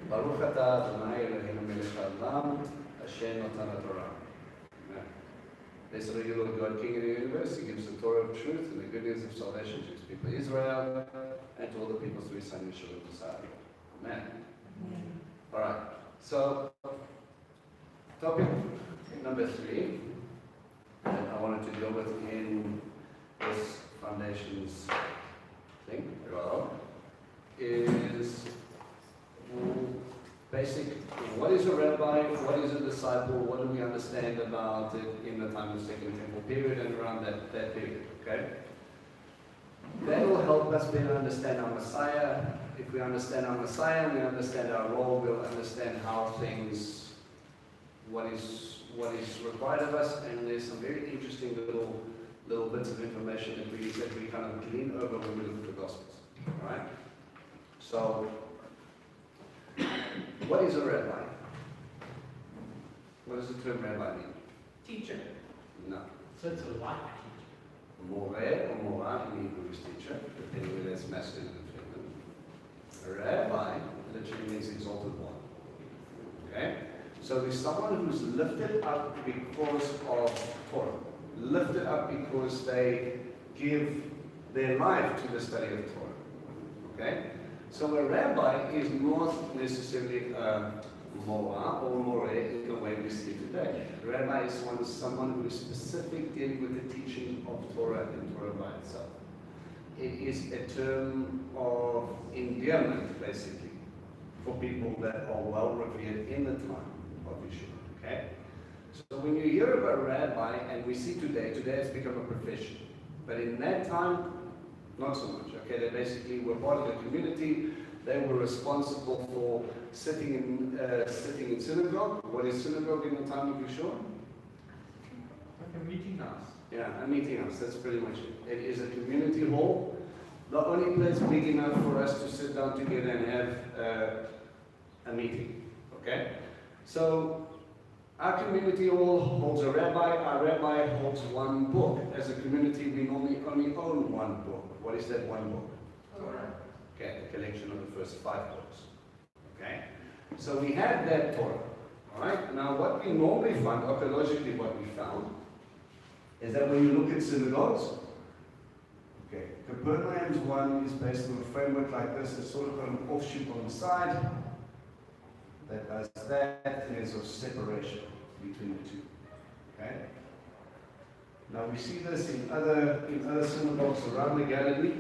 Baruch atah Adonai Eloheinu melech haolam, Asher natan haTorah. Blessed are you, Lord God, King of the universe. He gives the Torah of truth and the good news of salvation to his people Israel and to all the peoples through his son Yeshua the Messiah. Amen. All right. So, topic number 3 that I wanted to deal with in this foundations thing is basic. What is a rabbi? What is a disciple? What do we understand about it in the time of the Second Temple period and around that period? Okay. That will help us better understand our Messiah. If we understand our Messiah, we understand our role. We'll understand how things, what is required of us. And there's some very interesting little bits of information that we kind of glean over when we look at the Gospels. All right. So, what is a rabbi? What does the term rabbi mean? Teacher. No. So it's a life teacher. More or mora in Hebrew is teacher, depending whether it's masculine or feminine. A rabbi literally means exalted one. Okay? So there's someone who's lifted up because of Torah. Lifted up because they give their life to the study of Torah. Okay? So a rabbi is not necessarily a mora or more in the way we see it today. A rabbi is someone who is specific dealing with the teaching of Torah and Torah by itself. It is a term of endearment, basically, for people that are well revered in the time of Yeshua. Okay? So when you hear of a rabbi, and we see today it's become a profession. But in that time, not so much. Okay, they basically were part of the community. They were responsible for sitting in synagogue. What is synagogue in the time of Yeshua? Like a meeting house. Yeah, a meeting house. That's pretty much it. It is a community hall. The only place big enough for us to sit down together and have a meeting. Okay, so our community hall holds a rabbi. Our rabbi holds one book. As a community, we normally only own one book. What is that one book? Torah. Okay, the collection of the first 5 books. Okay, so we had that Torah. All right. Now, what we normally find, archaeologically, what we found, is that when you look at synagogues, okay, Capernaum's one is based on a framework like this. It's sort of an offshoot on the side that does that, and there's a separation between the two. Okay. Now we see this in other synagogues around the Galilee.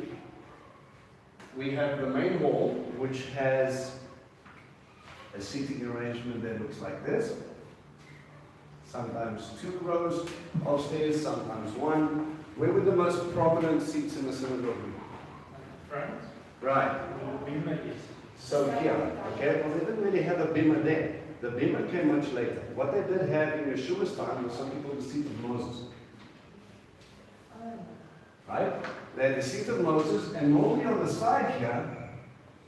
We have the main hall, which has a seating arrangement that looks like this. Sometimes 2 rows of stairs, sometimes 1. Where would the most prominent seats in the synagogue be? Front. Right. So here, okay, well they didn't really have a bima there. The bima came much later. What they did have in Yeshua's time was something called the seat of Moses. Right? They had the seat of Moses, and normally on the side here,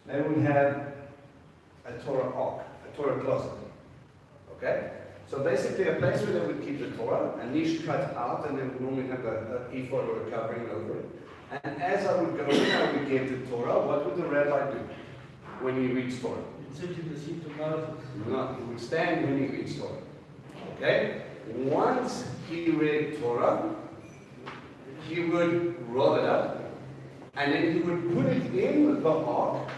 they would have a Torah ark, a Torah closet. Okay? So basically a place where they would keep the Torah, a niche cut out, and they would normally have an ephod or a covering over it. And as I would go in, I would get the Torah. What would the rabbi do when he reads Torah? Sit in the seat of Moses. No, he would stand when he reads Torah. Okay? Once he read Torah, he would roll it up, and then he would put it in the ark,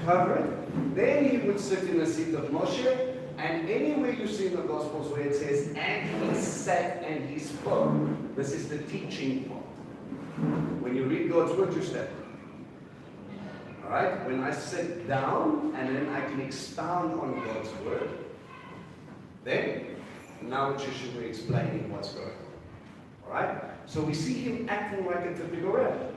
cover it. Then he would sit in the seat of Moshe, and anywhere you see in the Gospels where it says, and he sat and he spoke, this is the teaching part. When you read God's word, you stand. Alright? When I sit down, and then I can expound on God's word, then, now it's Yeshua explaining what's going on. Alright? So we see him acting like a typical rabbi.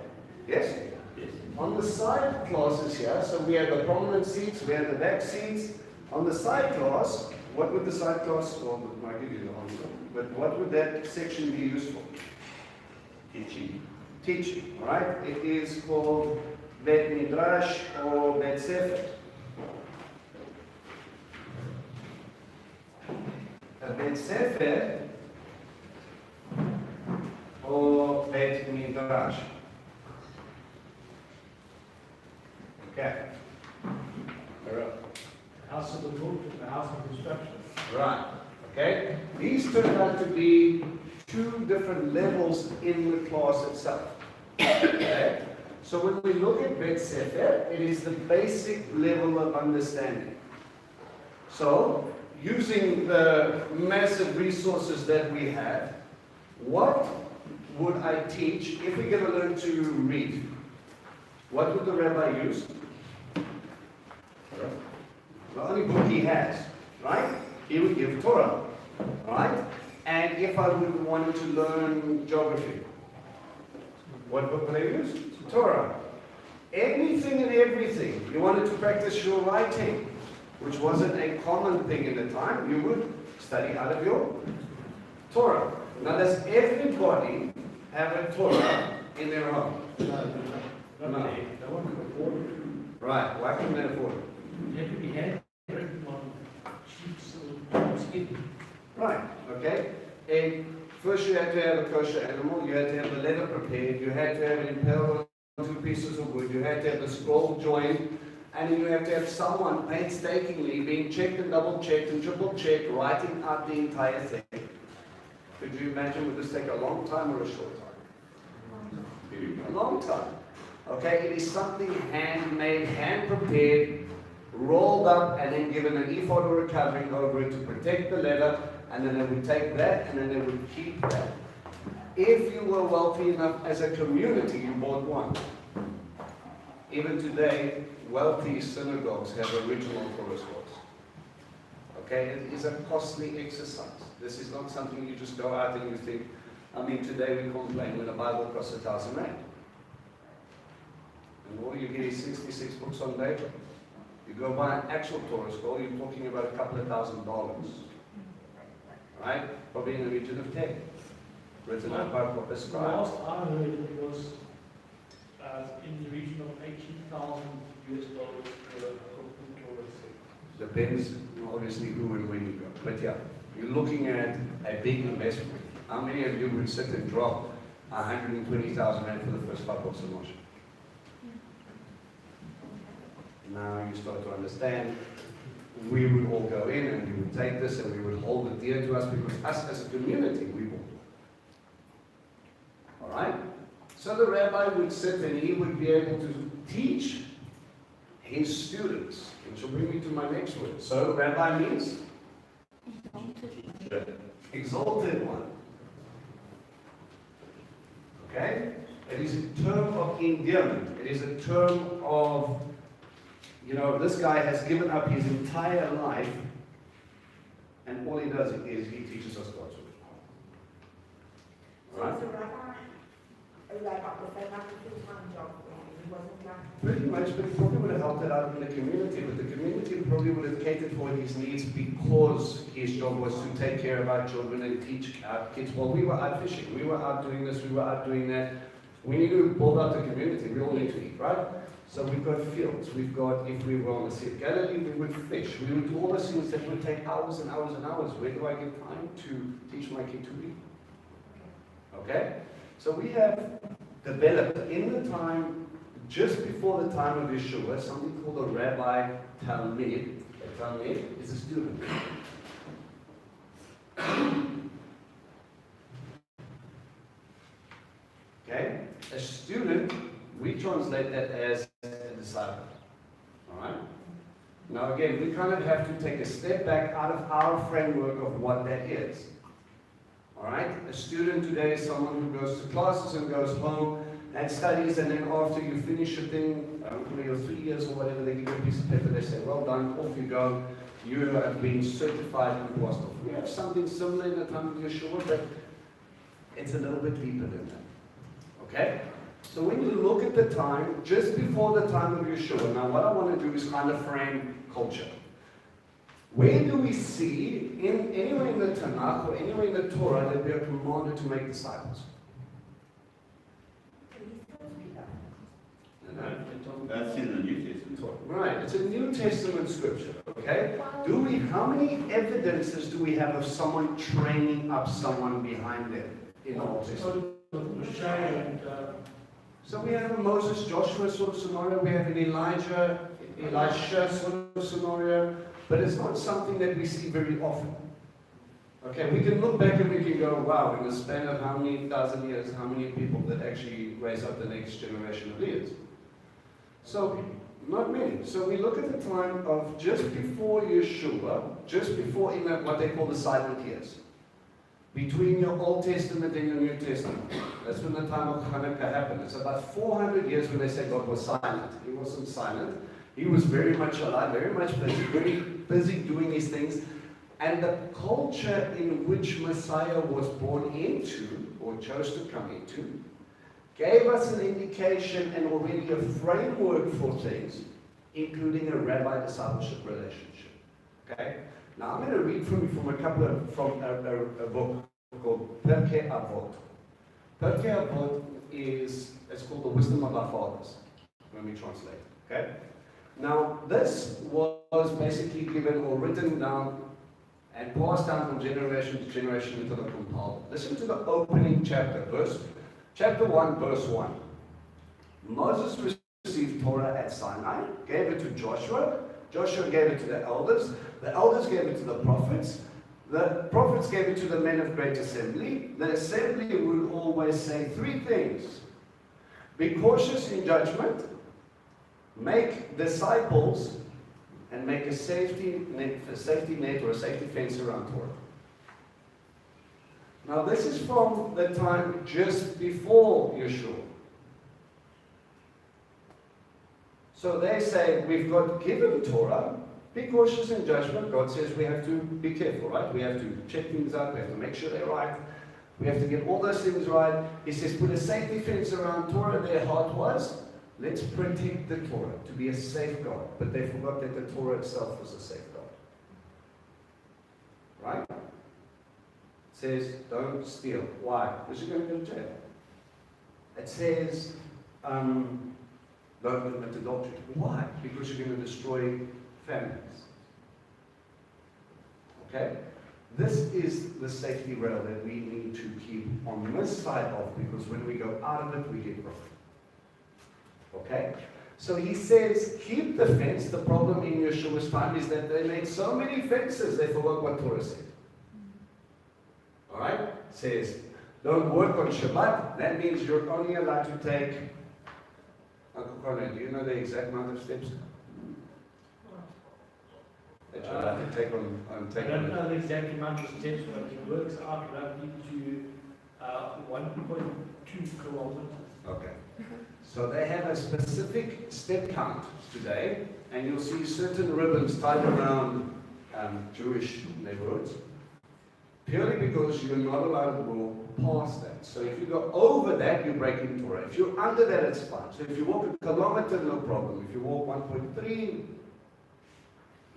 Yes? Yes. On the side classes here, so we have the prominent seats, we have the back seats. On the side class, what would the side class, well, I might give you the answer, but what would that section be used for? Teaching. Teaching, alright? It is called Bet Midrash or Bet Sefer. A Bet Sefer or Bet Midrash. Okay. Alright. house of the book and the house of instruction. Right. Okay? These turn out to be two different levels in the class itself. Okay? So when we look at Bet Sefer, it is the basic level of understanding. So, using the massive resources that we have, what would I teach if we're going to learn to read? What would the rabbi use? The only book he has, right? He would give Torah, right? And if I would want to learn geography, what book would I use? Torah. Anything and everything. You wanted to practice your writing, which wasn't a common thing in the time, you would study out of your Torah. Now, does everybody have a Torah in their home? No one could afford it. Right. Why couldn't they afford it? It had to be handwritten on sheets of skin. Right. Okay. And first you had to have a kosher animal, you had to have the leather prepared, you had to have it impaled on 2 pieces of wood, you had to have the scroll joined, and you have to have someone painstakingly being checked and double-checked and triple-checked, writing out the entire thing. Could you imagine, would this take a long time or a short time? A long time. Okay, it is something handmade, hand-prepared, rolled up, and then given an ephod or a covering over it to protect the leather, and then they would take that, and then they would keep that. If you were wealthy enough as a community, you bought one. Even today, wealthy synagogues have original Torah scrolls. Okay, it is a costly exercise. This is not something you just go out and you think, I mean, today we complain when a Bible costs 1,000 rand. And all you get is 66 books on paper. You go buy an actual Torah scroll, you're talking about a couple of $1,000s. Right? Probably in the region of 10. Written out by proper The scribes. last I heard it was in the region of $18,000 per Torah set. Depends, obviously, who and when you go. But yeah, you're looking at a big investment. How many of you would sit and drop 120,000 rand for the first 5 books of Moshe? Now you start to understand, we would all go in and we would take this and we would hold it dear to us because us as a community, we will. Alright? So the rabbi would sit and he would be able to teach his students, which will bring me to my next word. So rabbi means? Exalted one. Okay? It is a term of endearment. It is a term of, you know, this guy has given up his entire life and all he does is he teaches us God's word. So Right? it's a rabbi was that not a full-time job for him? He wasn't like... Pretty much, but he probably would have helped it out in the community, but the community probably would have catered for his needs because his job was to take care of our children and teach our kids. Well, we were out fishing, we were out doing this, we were out doing that. We need to build out the community, we all need to eat, right? So we've got fields, we've got, if we were on the Sea of Galilee, we would fish, we would do all those things that would take hours and hours and hours. Where do I get time to teach my kid to read? Okay? So we have developed in the time, just before the time of Yeshua, something called a Rabbi Talmid. A Talmid is a student. Okay? A student, we translate that as a disciple. Alright? Now again, we kind of have to take a step back out of our framework of what that is. Alright? A student today is someone who goes to classes and goes home and studies, and then after you finish your thing, your 3 years or whatever, they give you a piece of paper, they say, well done, off you go, you have been certified and passed off. We have something similar in the time of Yeshua, but it's a little bit deeper than that. Okay? So when you look at the time, just before the time of Yeshua, now what I want to do is kind of frame culture. Where do we see, anywhere in the Tanakh or anywhere in the Torah, that we are commanded to make disciples? That's in the New Testament. Right, it's a New Testament scripture, okay? How many evidences do we have of someone training up someone behind them in the Old Testament? Moshe and So we have a Moses, Joshua sort of scenario, we have an Elijah Elisha sort of scenario, but it's not something that we see very often. Okay, we can look back and we can go, wow, in the span of how many thousand years, how many people that actually raise up the next generation of leaders? So, not many. So we look at the time of just before Yeshua, just before in what they call the silent years. Between your Old Testament and your New Testament. That's when the time of Hanukkah happened. It's about 400 years when they say God was silent. He wasn't silent. He was very much alive, very much busy, very busy doing these things. And the culture in which Messiah was born into, or chose to come into, gave us an indication and already a framework for things, including a rabbi-discipleship relationship. Okay? Now I'm going to read from a book called Pirkei Avot. Pirkei Avot it's called the Wisdom of Our Fathers, when we translate. Okay? Now this was basically given or written down and passed down from generation to generation until the compiled. Listen to the opening chapter, chapter 1, verse 1. Moses received Torah at Sinai, gave it to Joshua. Joshua gave it to the elders gave it to the prophets gave it to the men of great assembly. The assembly would always say three things: be cautious in judgment, make disciples, and make a safety net or a safety fence around Torah. Now this is from the time just before Yeshua. So they say, we've got given Torah, be cautious in judgment. God says we have to be careful, right? We have to check things out, we have to make sure they're right. We have to get all those things right. He says, put a safety fence around Torah. Their heart was, let's protect the Torah, to be a safeguard. But they forgot that the Torah itself was a safeguard. Right? It says, don't steal. Why? Because you're going to go to jail. It says, don't commit adultery. Why? Because you're going to destroy families. Okay? This is the safety rail that we need to keep on this side of, because when we go out of it, we get broken. Okay? So he says, keep the fence. The problem in Yeshua's time is that they made so many fences, they forgot what Torah said. Alright? It says, don't work on Shabbat. That means you're only allowed to take, Uncle Conrad, do you know the exact amount of steps that you're allowed to take on I don't know the exact amount of steps, but it works out roughly to 1.2 kilometers. Okay. So they have a specific step count today, and you'll see certain ribbons tied around Jewish neighborhoods, purely because you're not allowed to go past that. So if you go over that, you're breaking Torah. If you're under that, it's fine. So if you walk a kilometer, no problem. If you walk 1.3,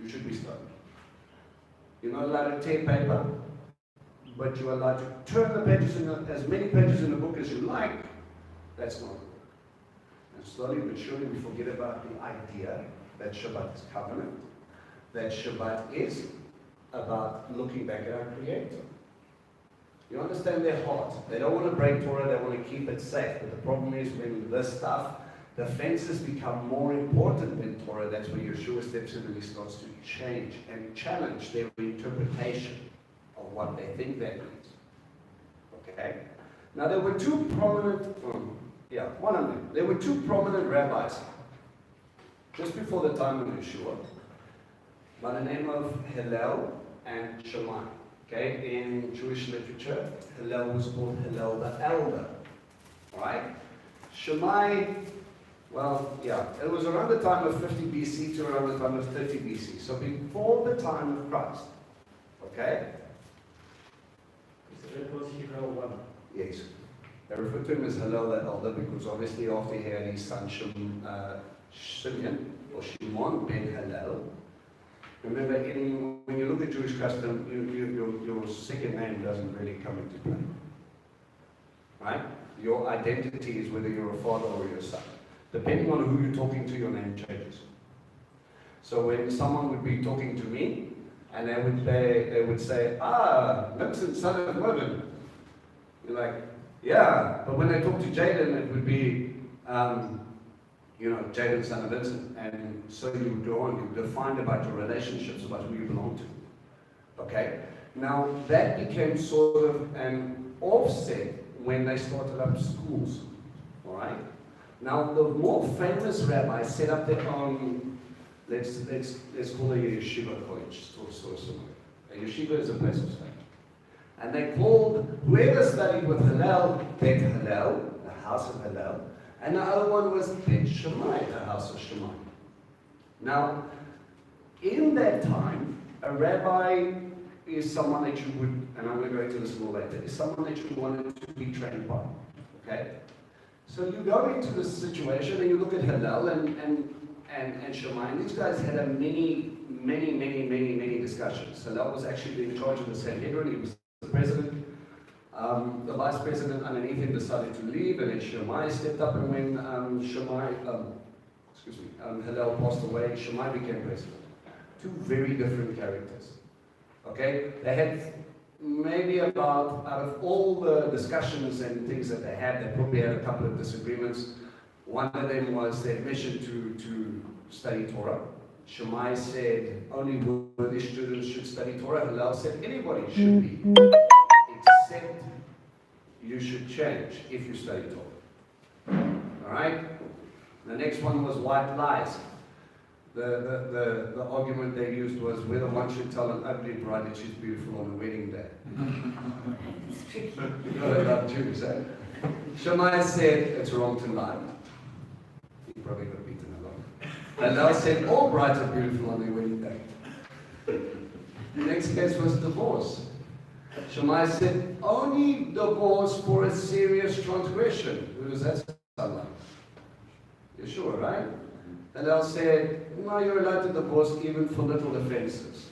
you should be stoned. You're not allowed to tear paper, but you're allowed to turn the pages as many pages in the book as you like. That's not good. And slowly but surely we forget about the idea that Shabbat is covenant, that Shabbat is about looking back at our Creator. You understand their heart. They don't want to break Torah, they want to keep it safe. But the problem is when this stuff, the fences become more important than Torah, that's where Yeshua steps in and he starts to change and challenge their interpretation of what they think that means. Okay? Now there were two prominent, there were two prominent rabbis just before the time of Yeshua, by the name of Hillel and Shammai. Okay, in Jewish literature, Hillel was called Hillel the Elder. Alright? Shammai, it was around the time of 50 BC to around the time of 30 BC. So before the time of Christ. Okay? So that was Hillel 1. Yes. They refer to him as Hillel the Elder because obviously after he had his son Simeon, or Shimon ben Hillel. Remember, when you look at Jewish custom, your second name doesn't really come into play. Right? Your identity is whether you're a father or you're a son. Depending on who you're talking to, your name changes. So when someone would be talking to me, and they would say, Vincent, son of Mervyn. You're like, yeah. But when they talk to Jaden, it would be, Jaden, son of Vincent, and so you go on, you define about your relationships, about who you belong to. Okay? Now, that became sort of an offset when they started up schools. All right? Now, the more famous rabbis set up their own, let's call it a yeshiva college, sort of similar. A yeshiva is a place of study. And they called whoever studied with Hillel, Bet Hillel, the house of Hillel, and the other one was Bet Shammai, the house of Shammai. Now, in that time, a rabbi is someone that you would, and I'm going to go into this more later, is someone that you wanted to be trained by. Okay? So you go into this situation and you look at Hillel and Shammai, and these guys had a many discussions. Hillel was actually in charge of the Sanhedrin, he was the president. The vice president underneath him decided to leave, and then Shammai stepped up, and when Hillel passed away, Shammai became president. Two very different characters. Okay? They had maybe about, out of all the discussions and things that they probably had a couple of disagreements. One of them was their mission to study Torah. Shammai said only worthy students should study Torah. Hillel said anybody should be, except you should change if you study Torah. All right? The next one was white lies. The argument they used was whether one should tell an ugly bride that she's beautiful on the wedding day. You gotta love Jews, eh? Shammai said it's wrong to lie. He probably got beaten a lot. Hillel said all brides are beautiful on their wedding day. The next case was divorce. Shammai said only divorce for a serious transgression. Who does that sound like? You're sure, right? Hillel said, no, you're allowed to divorce even for little offenses.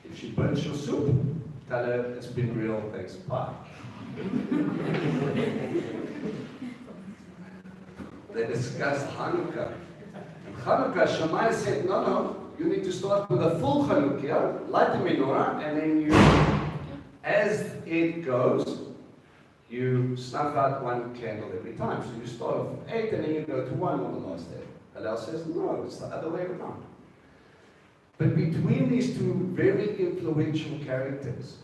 If she burns your soup, tell her it's been real, thanks, bye. They discussed Hanukkah. In Hanukkah, Shammai said, no, you need to start with a full Hanukkah, light the menorah, and then you, as it goes, you snuff out one candle every time. So you start off with 8 and then you go to 1 on the last day. Hillel says, no, it's the other way around. But between these two very influential characters,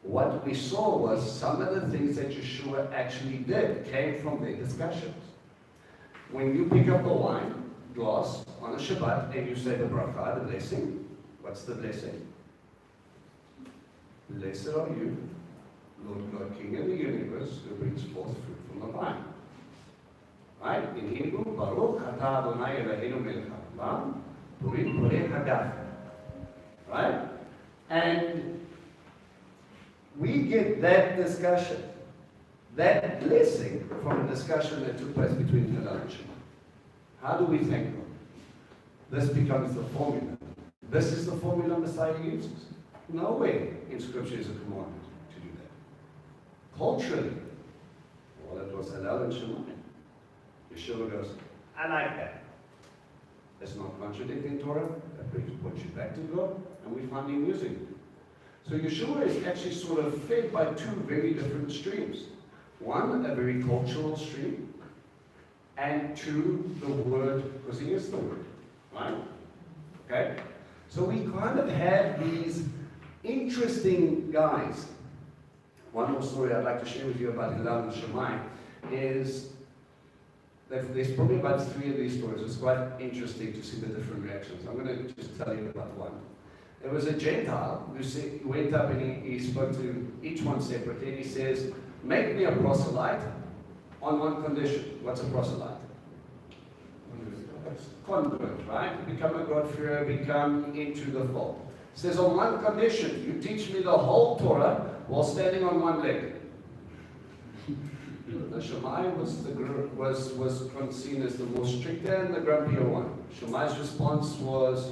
what we saw was some of the things that Yeshua actually did came from their discussions. When you pick up a wine glass on a Shabbat and you say the bracha, the blessing, what's the blessing? Blessed are you, Lord God, King of the universe, who brings forth fruit from the vine. Right? In Hebrew, Baruch atah Adonai Eloheinu melech haolam, Purim Porei Hagafen. Right? And we get that discussion, that blessing from a discussion that took place between Hillel and Shammai. How do we thank God? This becomes the formula. This is the formula Messiah uses. Nowhere in Scripture is a commandment to do that. Culturally, well, it was Hillel and Shammai. Yeshua goes, I like that. That's not contradicting Torah. That points you back to God, and we find him using it. So Yeshua is actually sort of fed by two very different streams. One, a very cultural stream, and two, the Word, because he is the Word. Right? Okay? So we kind of have these interesting guys. One more story I'd like to share with you about Hillel and Shammai is there's probably about 3 of these stories. It's quite interesting to see the different reactions. I'm going to just tell you about one. There was a Gentile who went up and he spoke to each one separately. And he says, make me a proselyte on one condition. What's a proselyte? Convert, right? Become a God-fearer, become into the fold. It says, on one condition, you teach me the whole Torah while standing on one leg. The Shammai was seen as the more stricter and the grumpier one. Shammai's response was,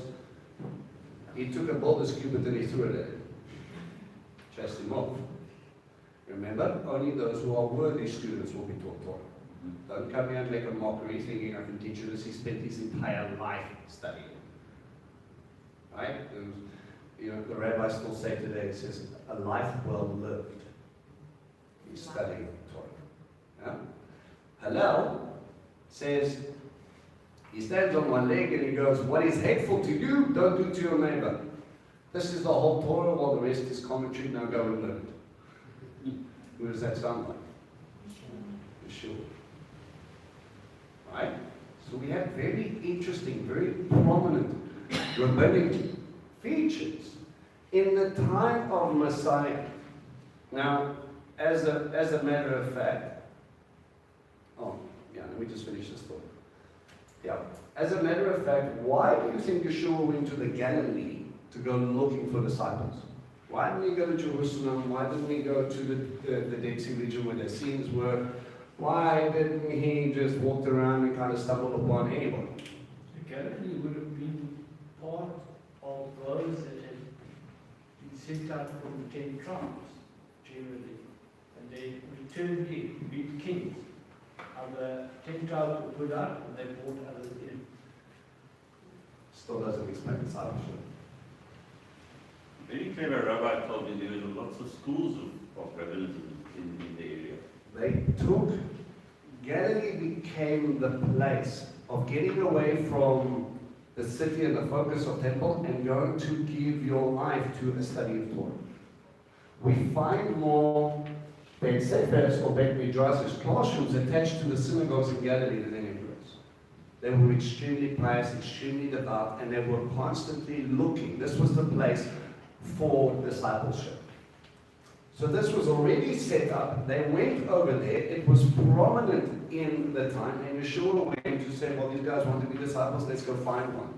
he took a boulder's cubit and he threw it at him. Chased him off. Remember, only those who are worthy students will be taught Torah. Don't come here and make a mockery thinking I can teach you this. He spent his entire life studying. Right? The rabbis still say today, it says, a life well lived. He's studying Torah. Yeah? Hillel says, He stands on one leg and he goes, what is hateful to you, don't do to your neighbor. This is the whole Torah, while the rest is commentary. Now go and learn it. Who does that sound like? Yeshua. Right? So we have very interesting, very prominent rabbinic features in the time of Messiah. Now, as a matter of fact, let me just finish this thought. Yeah. As a matter of fact, why do you think Yeshua went to the Galilee to go looking for disciples? Why didn't he go to Jerusalem? Why didn't he go to the Dead Sea region where the scenes were? Why didn't he just walk around and kind of stumble upon anybody? The Galilee would have been part of those that had been sent out from the 10 tribes, generally. And they returned in to be kings. And the 10 tribes were put out and they brought others in. Still doesn't explain discipleship. Very clever rabbi told me there were lots of schools of rabbinism in the area. They took, Galilee became the place of getting away from the city and the focus of temple and going to give your life to a study of Torah. We find more Bet Sefers or Bet Midrash's classrooms attached to the synagogues in Galilee than anywhere else. They were extremely pious, extremely devout, and they were constantly looking. This was the place for discipleship. So this was already set up. They went over there. It was prominent in the time. And Yeshua went to say, well, these guys want to be disciples. Let's go find one.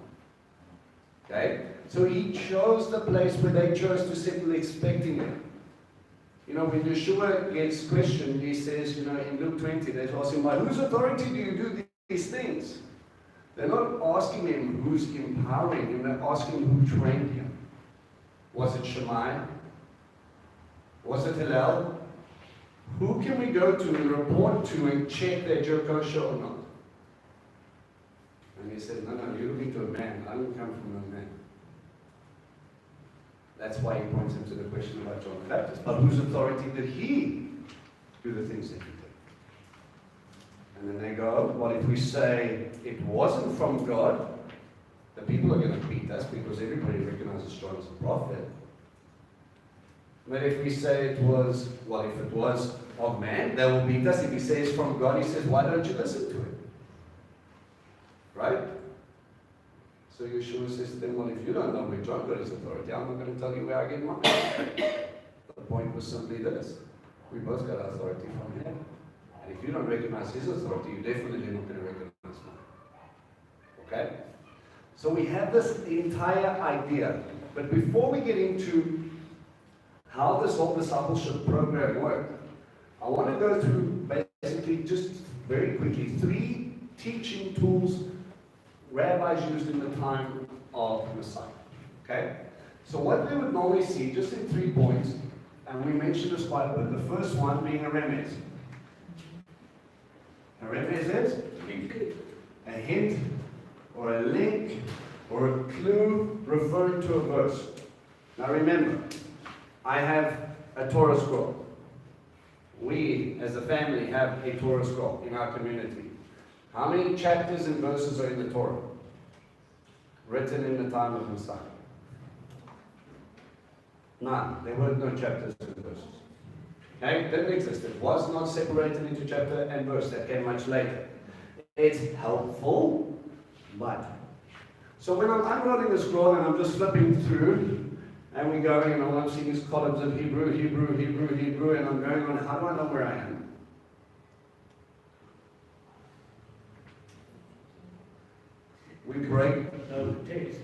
Okay? So he chose the place where they chose to settle expecting him. You know, when Yeshua gets questioned, he says, you know, in Luke 20, they ask him, by whose authority do you do these things? They're not asking him who's empowering him. They're asking who trained him. Was it Shammai? Was it Hillel? Who can we go to and report to and check that you're kosher or not? And he said, no, you're looking to a man. I didn't come from a man. That's why he points him to the question about John the Baptist. But whose authority did he do the things that he did? And then they go, well, if we say it wasn't from God, the people are going to beat us because everybody recognizes John as a prophet. But if we say it was, well, if it was of man, they will beat us. If he says from God, he says, why don't you listen to him? Right? So Yeshua says to them, well, if you don't know where John got his authority, I'm not going to tell you where I get mine. The point was simply this. We both got our authority from him. And if you don't recognize his authority, you're definitely not going to recognize mine. Okay? So we have this entire idea. But before we get into how this whole discipleship program worked, I want to go through basically just very quickly 3 teaching tools rabbis used in the time of Messiah. Okay? So what we would normally see, just in 3 points, and we mentioned this quite a bit, the first one being a remez. A remez is a hint, or a link, or a clue referring to a verse. Now remember, I have a Torah scroll. We, as a family, have a Torah scroll in our community. How many chapters and verses are in the Torah? Written in the time of Messiah. None. There were no chapters and verses. Okay? Didn't exist. It was not separated into chapter and verse. That came much later. It's helpful, but. So when I'm unrolling the scroll and I'm just flipping through, and we're going, and all I'm seeing is columns of Hebrew, and I'm going on, how do I know where I am? We break No text.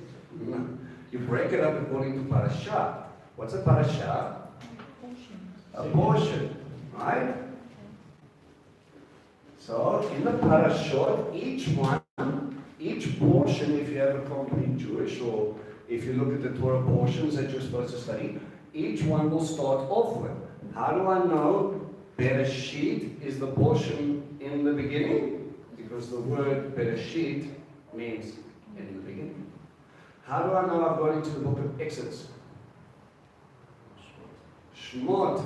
You break it up according to parasha. What's a parasha? A portion, right? So in the parashot, each portion, if you have a complete Jewish, or if you look at the Torah portions that you're supposed to study, each one will start off with. How do I know Bereshit is the portion in the beginning? Because the word Bereshit means in the beginning. How do I know I've got into the book of Exodus? Shmot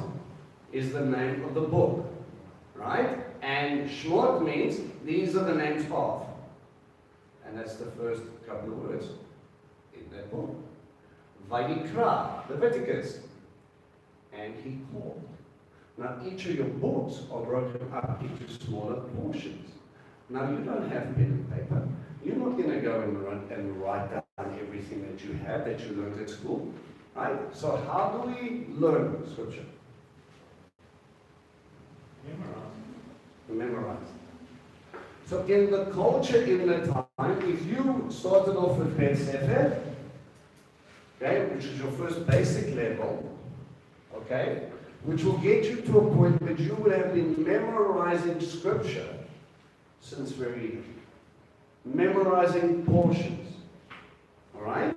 is the name of the book, right? And Shmot means these are the names of. And that's the first couple of words in that book. Vayikra, Leviticus. And he called. Now each of your books are broken up into smaller portions. Now you don't have pen and paper. You're not going to go and write down everything that you have, that you learned at school. Right? So how do we learn Scripture? Memorize. So in the culture in the time, if you started off with Ben Sefer, okay, which is your first basic level, okay, which will get you to a point that you would have been memorizing Scripture since very young. Memorizing portions. Alright?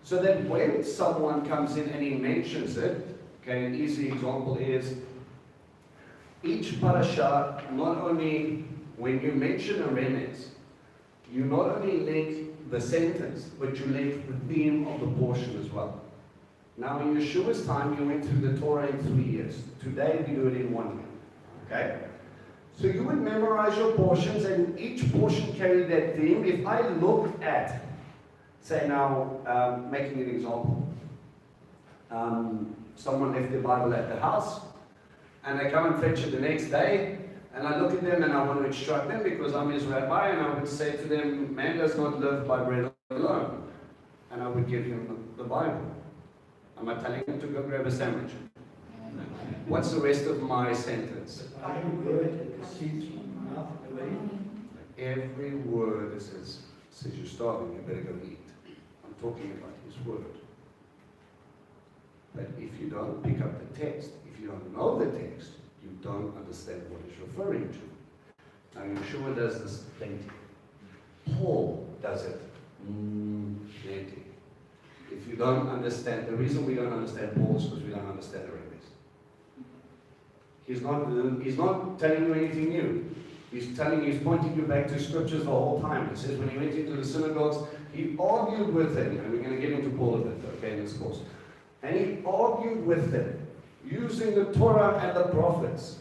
So that when someone comes in and he mentions it, okay, an easy example is each parasha, not only when you mention a remez, you not only link the sentence, but you link the theme of the portion as well. Now in Yeshua's time, you went through the Torah in 3 years. Today we do it in 1 year. Okay? So you would memorize your portions, and each portion carried that theme. If I look at, say now, making an example, someone left their Bible at the house, and they come and fetch it the next day, and I look at them and I want to instruct them because I'm his rabbi, and I would say to them, man does not live by bread alone. And I would give him the Bible. Am I telling him to go grab a sandwich? What's the rest of my sentence? Every word that proceeds from the mouth away. Every word that says you're starving, you better go eat. I'm talking about his word. But if you don't pick up the text, if you don't know the text, you don't understand what it's referring to. Now Yeshua does this plenty. Paul does it plenty. If you don't understand, the reason we don't understand Paul is because we don't understand the rabbis. He's not telling you anything new. He's pointing you back to scriptures the whole time. It says when he went into the synagogues, he argued with them, and we're going to get into Paul a bit, okay, in this course. And he argued with them, using the Torah and the prophets.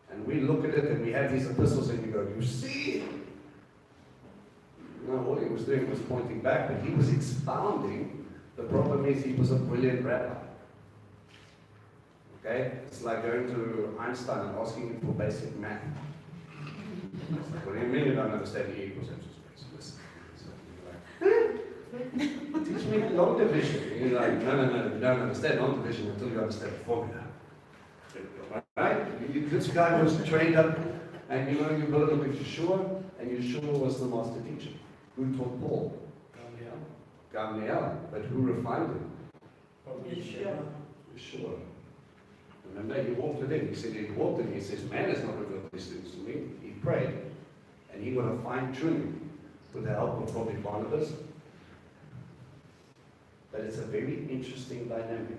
And we look at it and we have these epistles and we go, you see? No, all he was doing was pointing back, but he was expounding. The problem is he was a brilliant rabbi. Okay? It's like going to Einstein and asking him for basic math. It's like, what do you mean you don't understand E equals MC squared? So you're like, teach me long division. And you're like, no, you don't understand long division until you understand the formula. Right? This guy was trained up, and you got to look at Yeshua, and Yeshua was the master teacher. Who taught Paul? Gamliel. But who refined him? Yeshua. Remember, he walked with him. He said he walked with him. He says, man has not revealed these things to me. He prayed. And he got a fine tuning with the help of probably Barnabas. But it's a very interesting dynamic.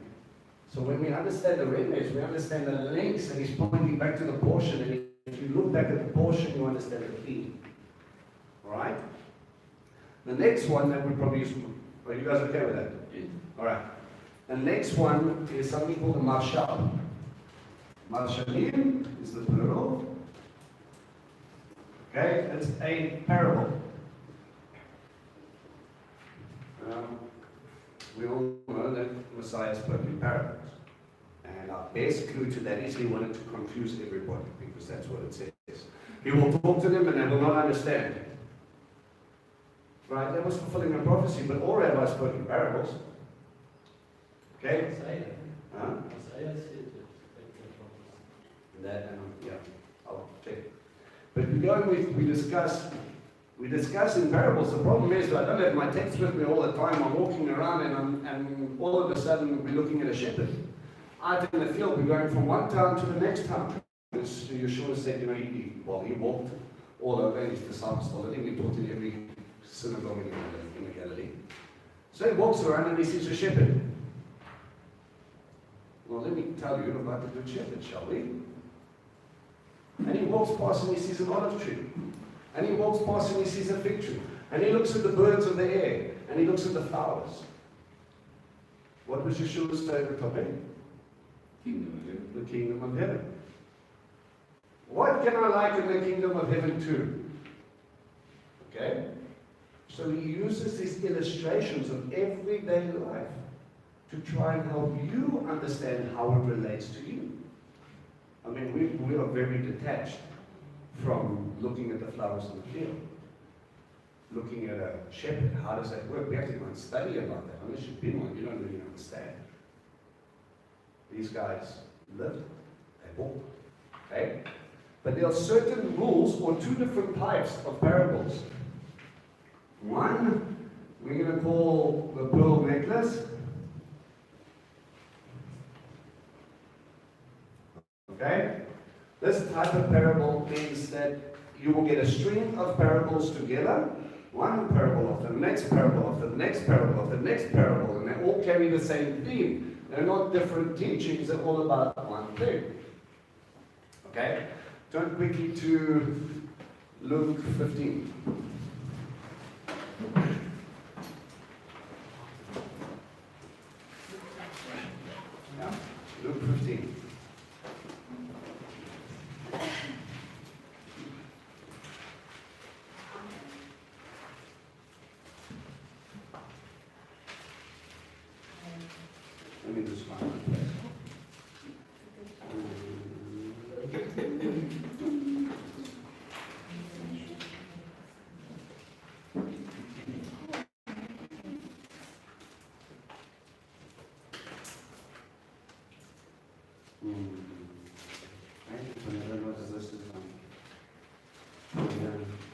So when we understand the remez, we understand the links, and he's pointing back to the portion. And if you look back at the portion, you understand the theme. Alright? The next one that we probably use. Are you guys okay with that? Yes. Alright. The next one is something called a marshal. Marshalim is the plural. Okay, it's a parable. We all know that Messiah spoke in parables. And our best clue to that is he wanted to confuse everybody, because that's what it says. He will talk to them and they will not understand. Right, that was fulfilling a prophecy, but all rabbis spoke in parables. Okay? Isaiah. Huh? Isaiah said That, yeah, I'll check. But we discuss in parables. The problem is that I don't have my text with me all the time. I'm walking around and all of a sudden we're looking at a shepherd. Out in the field, we're going from one town to the next town. As Yeshua said, he walked all over, and his disciples followed him. He taught in every synagogue in the Galilee. So he walks around and he sees a shepherd. Well, let me tell you about the good shepherd, shall we? And he walks past and he sees an olive tree. And he walks past and he sees a fig tree. And he looks at the birds of the air. And he looks at the flowers. What was Yeshua's favorite topic? The kingdom of heaven. What can I like in the kingdom of heaven too? Okay? So he uses these illustrations of everyday life to try and help you understand how it relates to you. I mean, we are very detached from looking at the flowers in the field. Looking at a shepherd, how does that work? We have to go and study about that. Unless you've been one, you don't really understand. These guys lived it. They walked. Okay? But there are certain rules or two different types of parables. One, we're going to call the pearl necklace. Okay? This type of parable means that you will get a string of parables together. One parable after the next parable after the next parable after the next parable, and they all carry the same theme. They're not different teachings, they're all about one thing. Okay? Turn quickly to Luke 15. Yeah, Luke 15. Let me just find my place.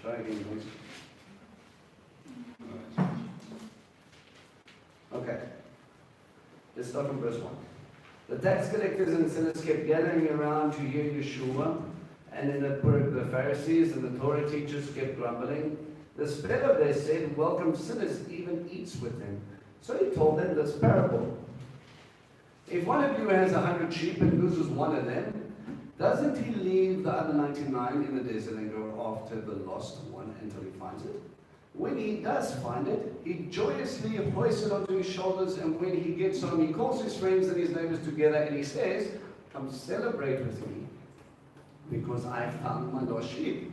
Try again, please. Okay. Let's start from verse 1. The tax collectors and sinners kept gathering around to hear Yeshua, and in the Pharisees and the Torah teachers kept grumbling. This fellow, they said, welcomes sinners, even eats with them. So he told them this parable. If one of you has 100 sheep and loses one of them, doesn't he leave the other 99 in the desert and go after the lost one until he finds it? When he does find it, he joyously hoists it onto his shoulders, and when he gets home, he calls his friends and his neighbors together and he says, come celebrate with me, because I found my lost sheep.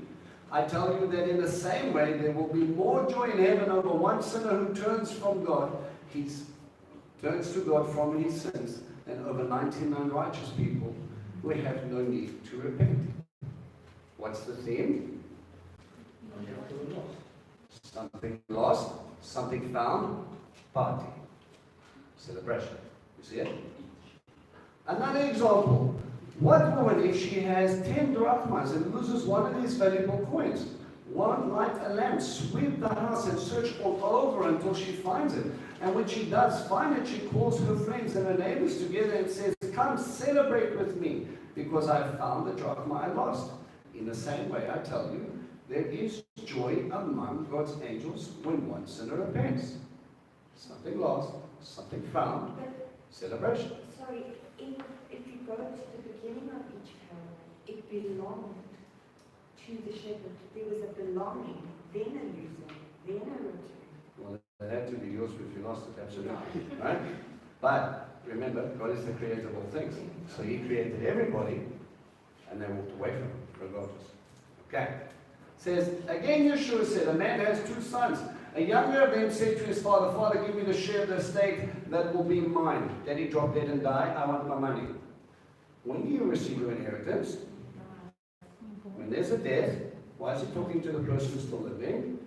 I tell you that in the same way, there will be more joy in heaven over one sinner who turns from God, turns to God from his sins, than over 99 righteous people who have no need to repent. What's the theme? Something lost, something found, party, celebration. You see it? Another example. What woman, if she has 10 drachmas and loses one of these valuable coins, won't light a lamp, sweep the house, and search all over until she finds it? And when she does find it, she calls her friends and her neighbors together and says, come celebrate with me, because I found the drachma I lost. In the same way, I tell you, there is joy among God's angels when one sinner repents. Something lost, something found, celebration. Sorry, if you go to the beginning of each parable, it belonged to the shepherd. There was a belonging, then a losing, then a return. Well, it had to be yours if you lost it, absolutely. Right? But remember, God is the creator of all things. So he created everybody, and they walked away from him, regardless. Okay. Says, again Yeshua said, a man has 2 sons. A younger of them said to his father, Father, give me the share of the estate that will be mine. Daddy dropped dead and died. I want my money. When do you receive your inheritance? When there's a death. Why is he talking to the person still living?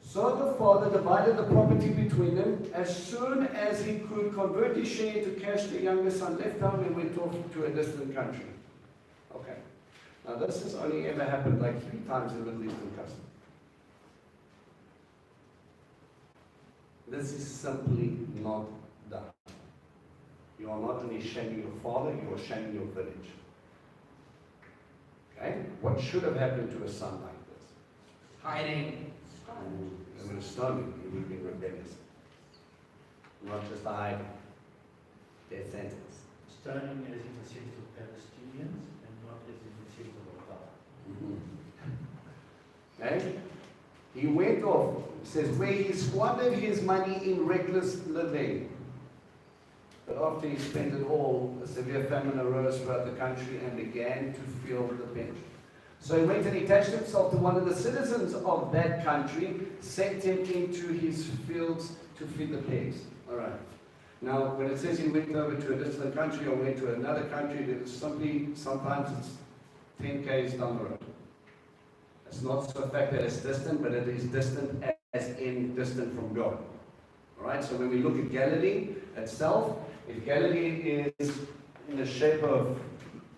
So the father divided the property between them. As soon as he could convert his share to cash, the younger son left home and went off to a distant country. Okay. Now this has only ever happened like 3 times in Middle Eastern custom. This is simply not done. You are not only shaming your father, you are shaming your village. Okay? What should have happened to a son like this? Hiding. They would have stoned him. He would have been rebellious. Not just a hiding. Death sentence. Stoning as in the sense of Palestinians and not as in the sense of God. Okay? He went off. It says, where he squandered his money in reckless living. But after he spent it all, a severe famine arose throughout the country and began to feel the pinch. So he went and attached himself to one of the citizens of that country, sent him into his fields to feed the pigs. All right. Now, when it says he went over to a distant country or went to another country, there's sometimes it's 10 k's down the road. It's not the fact that it's distant, but it is distant as in distant from God. All right. So when we look at Galilee itself, if Galilee is in the shape of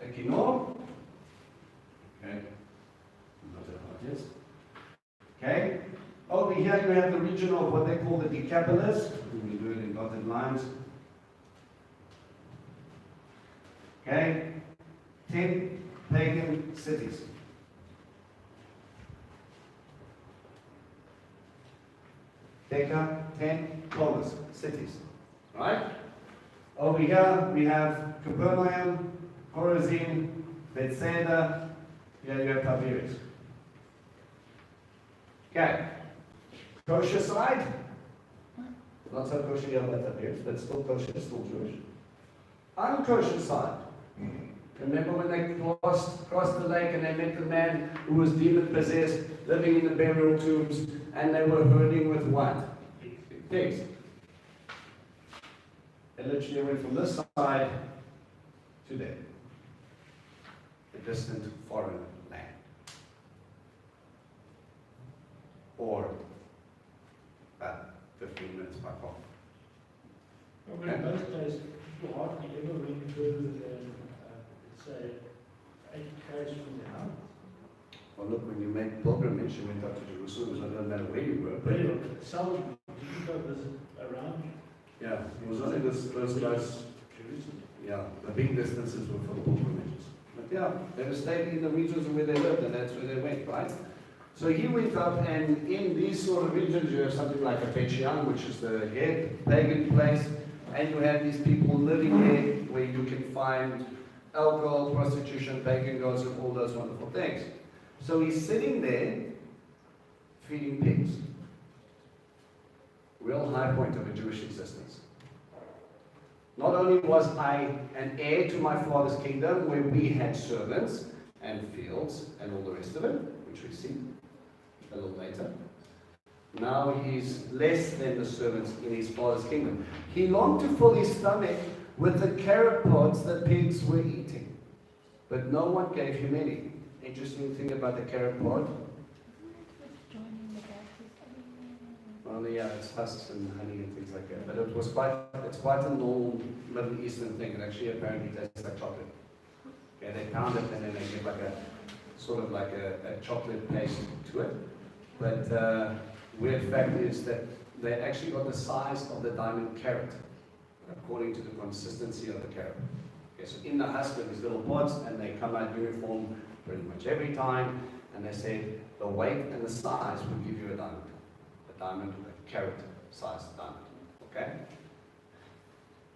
a quinoa, okay, okay. Over here you have the region of what they call the Decapolis. We do it in dotted lines. Okay, 10 pagan cities. Deca, 10 polis, cities. Right? Over here we have Capernaum, Chorazin, Bethsaida. Here you have Tiberias. Okay. Kosher side. Not so kosher yet about Tiberias, but still kosher, still Jewish. Unkosher side. Remember when they crossed the lake and they met the man who was demon possessed, living in the burial tombs, and they were herding with what? Pigs. They literally went from this side to there. A distant foreign land. Or about 15 minutes by car. Well, in those days, you hardly ever went further than, say, 8 k's from the house. Well, look, when you made pilgrimage, you went up to Jerusalem, so it doesn't matter where you were. But seldom did you go visit around Yeah, it was only those guys. Jerusalem. Yeah, the big distances were for the pilgrimages. But yeah, they were staying in the regions where they lived, and that's where they went, right? So he went up, and in these sort of regions, you have something like a Pechian, which is the head pagan place, and you have these people living there where you can find alcohol, prostitution, pagan gods, and all those wonderful things. So he's sitting there feeding pigs. Real high point of a Jewish existence. Not only was I an heir to my father's kingdom, where we had servants and fields and all the rest of it, which we see a little later. Now he's less than the servants in his father's kingdom. He longed to fill his stomach with the carrot pods that pigs were eating, but no one gave him any. Interesting thing about the carrot pod. Well, yeah, it's husks and honey and things like that. But it's quite a normal Middle Eastern thing. It actually apparently tastes like chocolate. Okay, they pound it and then they give like a sort of like a chocolate paste to it. But weird fact is that they actually got the size of the diamond carrot, according to the consistency of the carrot. Okay, so in the husk are these little pods, and they come out uniform pretty much every time. And they say the weight and the size will give you a diamond. Diamond, a carrot-sized diamond. Okay?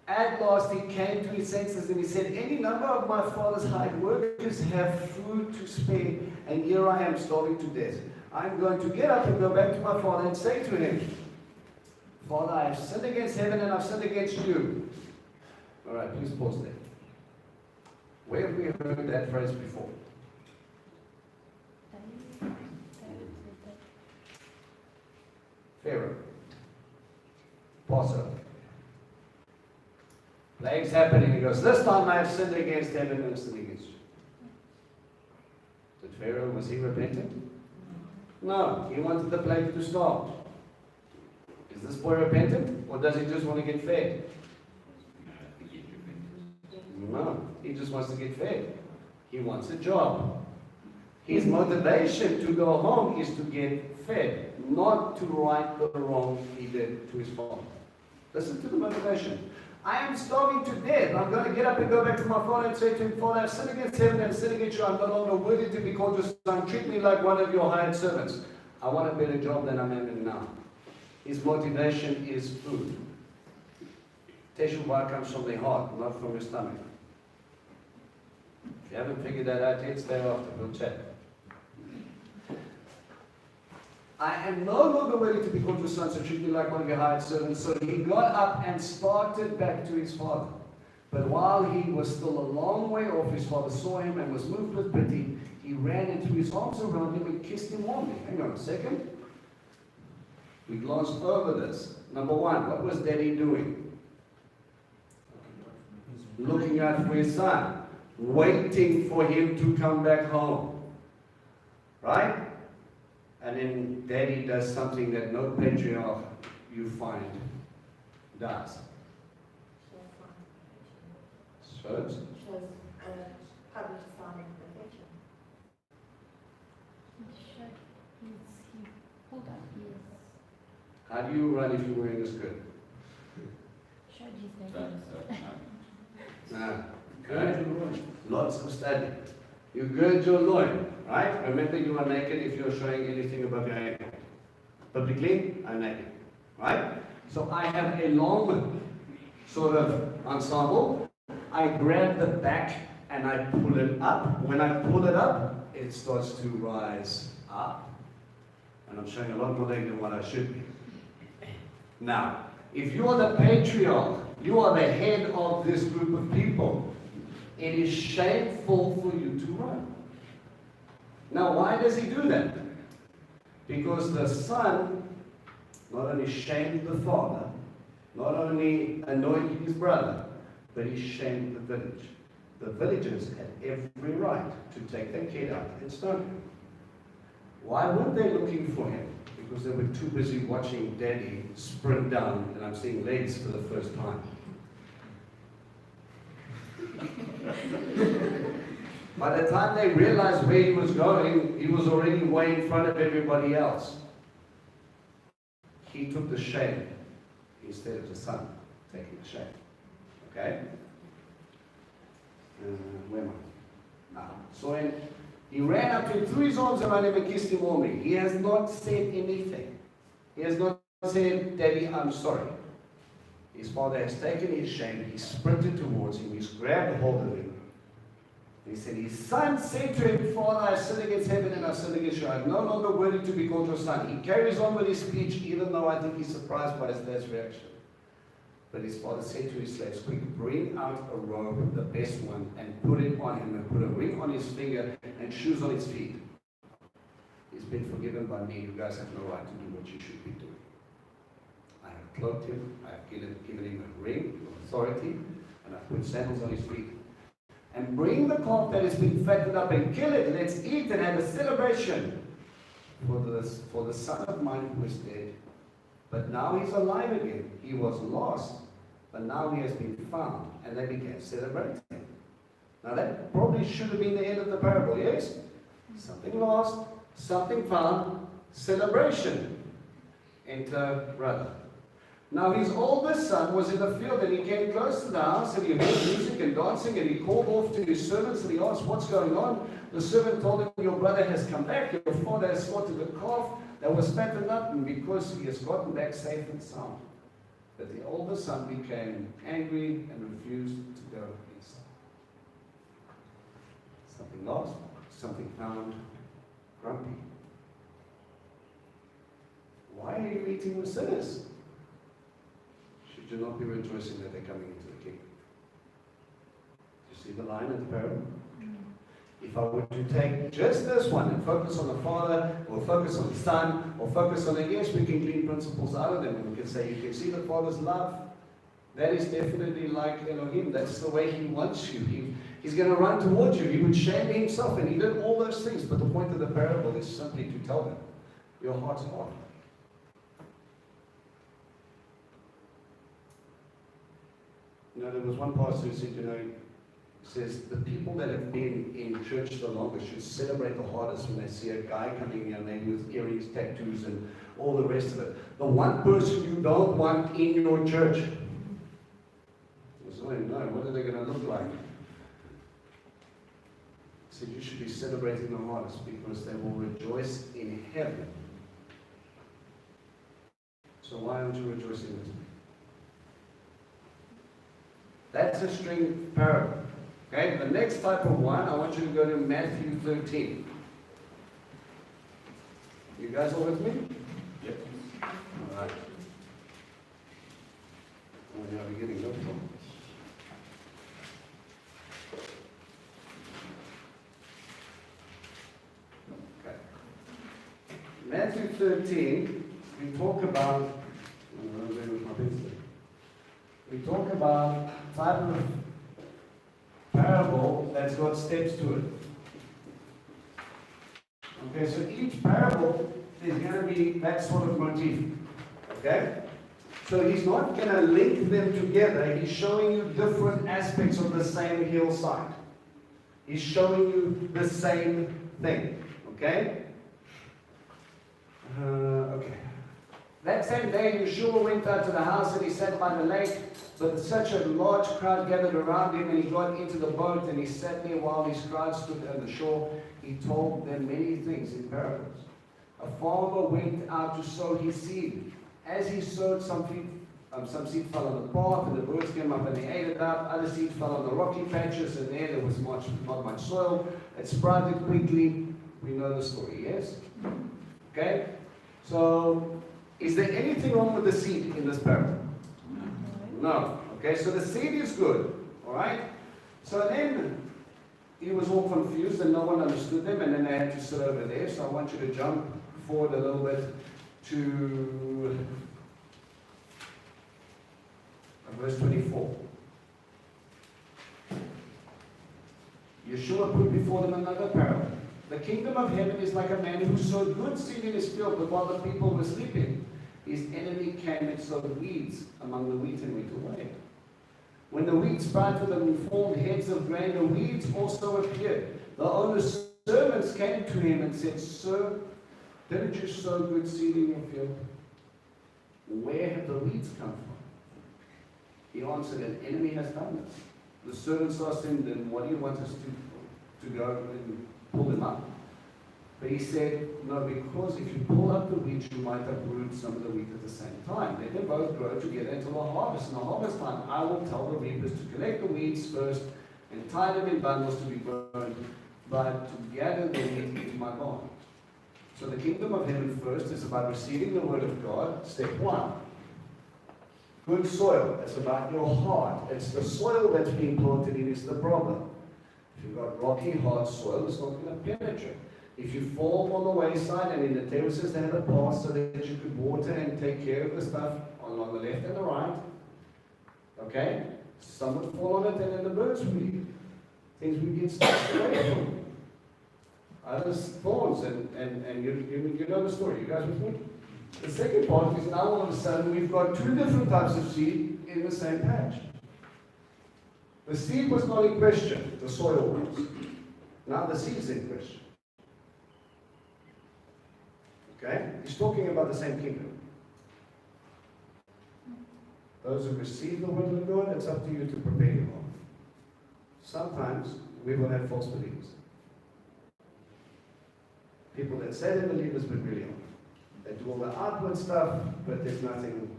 At last he came to his senses and he said, any number of my father's hired workers have food to spare, and here I am starving to death. I'm going to get up and go back to my father and say to him, Father, I have sinned against heaven and I've sinned against you. All right, please pause there. Where have we heard that phrase before? Pharaoh. Passover. Plagues happening. He goes, this time I have sinned against heaven and sinned against you. Did Pharaoh, was he repentant? No, he wanted the plague to stop. Is this boy repentant? Or does he just want to get fed? No, he just wants to get fed. He wants a job. His motivation to go home is to get fed, not to right the wrong he did to his father. Listen to the motivation. I am starving to death. I'm going to get up and go back to my father and say to him, Father, I've sinned against heaven and sinned against you. I'm no longer worthy to be called your son. Treat me like one of your hired servants. I want a better job than I'm in now. His motivation is food. Teshuvah comes from the heart, not from your stomach. If you haven't figured that out yet, stay after. We'll chat. I am no longer worthy to be called your son, so treat me like one of your hired servants. So he got up and started back to his father. But while he was still a long way off, his father saw him and was moved with pity. He he ran and threw his arms around him and kissed him warmly. Hang on a second. We glossed over this. Number one, what was Daddy doing? Looking out for his son, waiting for him to come back home. Right? And then Daddy does something that no patriarch you find does. Shows Public sign of affection. Hold on, How do you run if you're wearing a skirt? showed his Okay. Lots of study. You gird your loin, right? Remember, you are naked if you're showing anything above your ankle. Publicly, I'm naked, right? So I have a long sort of ensemble. I grab the back and I pull it up. When I pull it up, it starts to rise up. And I'm showing a lot more leg than what I should be. Now, if you are the patriarch, you are the head of this group of people, it is shameful for you to run. Now, why does he do that? Because the son not only shamed the father, not only annoyed his brother, but he shamed the village. The villagers had every right to take their kid out and stone him. Why weren't they looking for him? Because they were too busy watching Daddy sprint down, and I'm seeing legs for the first time. By the time they realized where he was going, he was already way in front of everybody else. He took the shame instead of the son taking the shame. Okay? Where am I? So he ran up to him, threw his arms around him and kissed him warmly. He has not said anything. He has not said, Daddy, I'm sorry. His father has taken his shame, he sprinted towards him, he's grabbed hold of him. He said, his son said to him, Father, I sin against heaven and I sin against you. I'm no longer worthy to be called your son. He carries on with his speech, even though I think he's surprised by his dad's reaction. But his father said to his slaves, quick, bring out a robe, the best one, and put it on him, and put a ring on his finger and shoes on his feet. He's been forgiven by me. You guys have no right to do what you should be doing. I have clothed him, I have given him a ring of authority, and I've put sandals on his feet. And bring the calf that has been fattened up and kill it. Let's eat and have a celebration for the son of mine who is dead. But now he's alive again. He was lost, but now he has been found. And they began celebrating. Now that probably should have been the end of the parable, yes? Something lost, something found, celebration. Enter brother. Now his oldest son was in the field, and he came close to the house, and he heard music and dancing, and he called off to his servants, and he asked, what's going on? The servant told him, your brother has come back, your father has slaughtered the calf that was fattened up, and because he has gotten back safe and sound. But the older son became angry and refused to go inside. Something lost, something found, grumpy. Why are you eating with sinners? Should you not be rejoicing that they're coming into the kingdom? Do you see the line of the parable? If I were to take just this one and focus on the father, or focus on the son, or focus on the, yes, we can glean principles out of them, and we can say, you can see the father's love. That is definitely like Elohim. That's the way he wants you. He's going to run towards you. He would shame himself, and he did all those things. But the point of the parable is simply to tell them, your heart's hard. You know, there was one pastor who said, says the people that have been in church the longest should celebrate the hardest when they see a guy coming in, maybe with earrings, tattoos, and all the rest of it. The one person you don't want in your church is, oh no, what are they going to look like? He said you should be celebrating the hardest because they will rejoice in heaven. So why aren't you rejoicing with me? That's a string parable. Okay, the next type of one, I want you to go to Matthew 13. You guys all with me? Yep. All right. Oh, yeah, we're getting no trouble. 13, we talk about, type of parable that's got steps to it. Okay, so each parable is going to be that sort of motif. Okay? So he's not going to link them together. He's showing you different aspects of the same hillside. He's showing you the same thing. Okay? Okay. That same day, Yeshua went out to the house and he sat by the lake. But such a large crowd gathered around him, and he got into the boat and he sat there while his crowd stood on the shore. He told them many things in parables. A farmer went out to sow his seed. As he sowed, some seed fell on the path, and the birds came up and they ate it up. Other seed fell on the rocky patches, and there was not much soil. It sprouted quickly. We know the story, yes? Okay? So, is there anything wrong with the seed in this parable? No. Okay, so the seed is good. Alright? So then, he was all confused and no one understood them, and then they had to sit over there. So I want you to jump forward a little bit to verse 24. Yeshua put before them another parable. The kingdom of heaven is like a man who sowed good seed in his field, but while the people were sleeping, his enemy came and sowed weeds among the wheat and went away. When the wheat sprouted and formed heads of grain, the weeds also appeared. The owner's servants came to him and said, Sir, didn't you sow good seed in your field? Where have the weeds come from? He answered, an enemy has done this. The servants asked him, then what do you want us to go and pull them up? But he said, no, because if you pull up the wheat, you might uproot some of the wheat at the same time. Let them both grow together until the harvest. In the harvest time, I will tell the reapers to collect the weeds first and tie them in bundles to be burned, but to gather the wheat into my barn. So the kingdom of heaven first is about receiving the word of God. Step one. Good soil. It's about your heart. It's the soil that's being planted in is the problem. If you've got rocky, hard soil, it's not going to penetrate. If you fall on the wayside and in the terraces they had a path so that you could water and take care of the stuff along the left and the right, okay? Some would fall on it and then the birds would eat. Things would get stuck away from you. Others thorns and you know the story. You guys with me? The second part is now all of a sudden we've got two different types of seed in the same patch. The seed was not in question, the soil was. Now the seed is in question. Okay? He's talking about the same kingdom. Those who receive the word of God, it's up to you to prepare your heart. Sometimes we will have false beliefs. People that say they're believers but really aren't. They do all the outward stuff, but there's no change.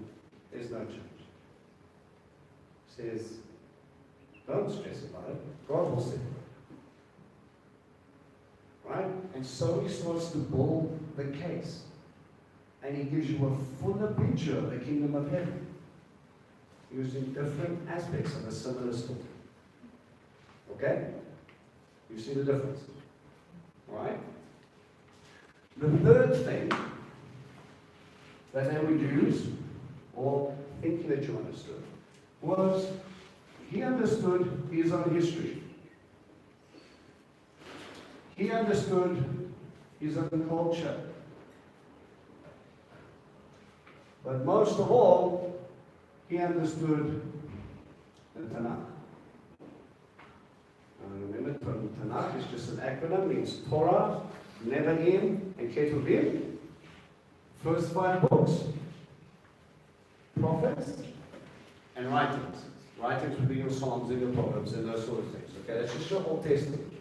Says, don't stress about it. God will set it. Right? And so he starts to build the case. And he gives you a fuller picture of the kingdom of heaven, using different aspects of a similar story. Okay? You see the difference? Alright? The third thing that they would use, or thinking that you understood, was he understood his own history. He understood his own culture. But most of all, he understood the Tanakh. Remember, Tanakh is just an acronym, means Torah, Nevi'im, and Ketuvim. First 5 books. Prophets and writings. Writings would be your Psalms and your Proverbs and those sort of things. Okay, that's just your Old Testament.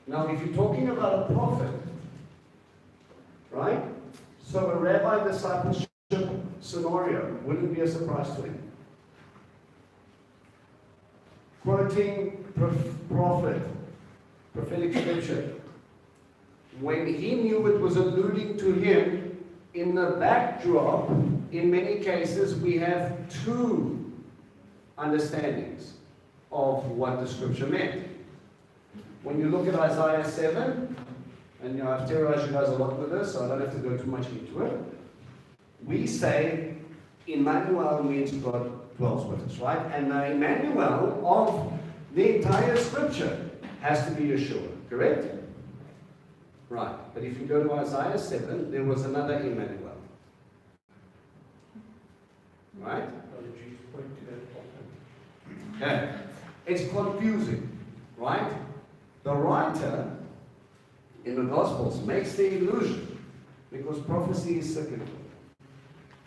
Now, if you're talking about a prophet, right? So a rabbi-discipleship scenario wouldn't be a surprise to him. Quoting prophet, prophetic scripture, when he knew it was alluding to him, in the backdrop, in many cases, we have 2 understandings of what the scripture meant. When you look at Isaiah 7, and I've terrorized you guys a lot with this, so I don't have to go too much into it. We say Emmanuel means God dwells with us, right? And the Emmanuel of the entire scripture has to be Yeshua, correct? Right. But if you go to Isaiah 7, there was another Emmanuel. Right? Brother Jews point to that often. Okay. It's confusing, right? The writer in the Gospels makes the illusion because prophecy is cyclical.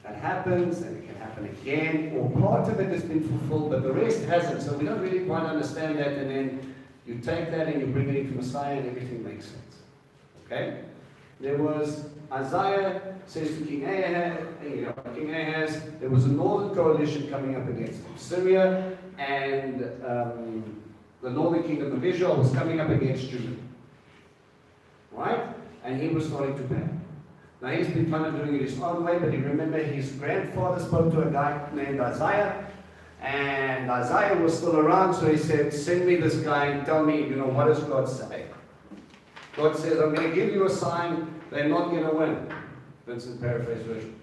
That happens, and it can happen again, or part of it has been fulfilled, but the rest hasn't. So we don't really quite understand that, and then you take that and you bring it into Messiah, and everything makes sense. Okay? There was Isaiah says to King Ahaz, there was a northern coalition coming up against him. Syria and the northern kingdom of Israel was coming up against Judah. Right? And he was starting to panic. Now he's been kind of doing it his own way, but you remember his grandfather spoke to a guy named Isaiah, and Isaiah was still around, so he said, send me this guy and tell me, what does God say? God says, I'm going to give you a sign, they're not going to win. Vincent paraphrase version.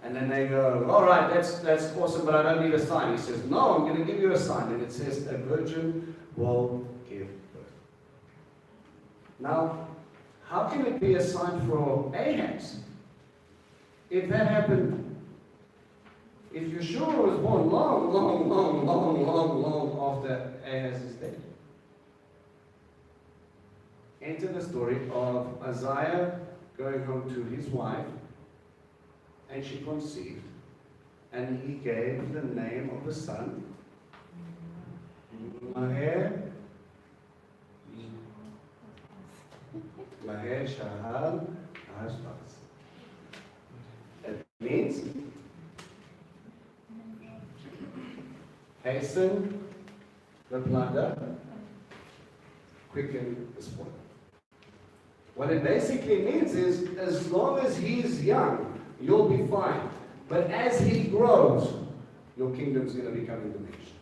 And then they go, all right, that's awesome, but I don't need a sign. He says, no, I'm going to give you a sign. And it says, a virgin will give birth. Now, how can it be a sign for Ahaz? If that happened, if Yeshua was born long after Ahaz is dead. Enter the story of Isaiah going home to his wife, and she conceived, and he gave the name of the son Maher Shahal Hashbaz. It means hasten the plunder, quicken the spoil. What it basically means is, as long as he's young, you'll be fine. But as he grows, your kingdom's going to become diminished.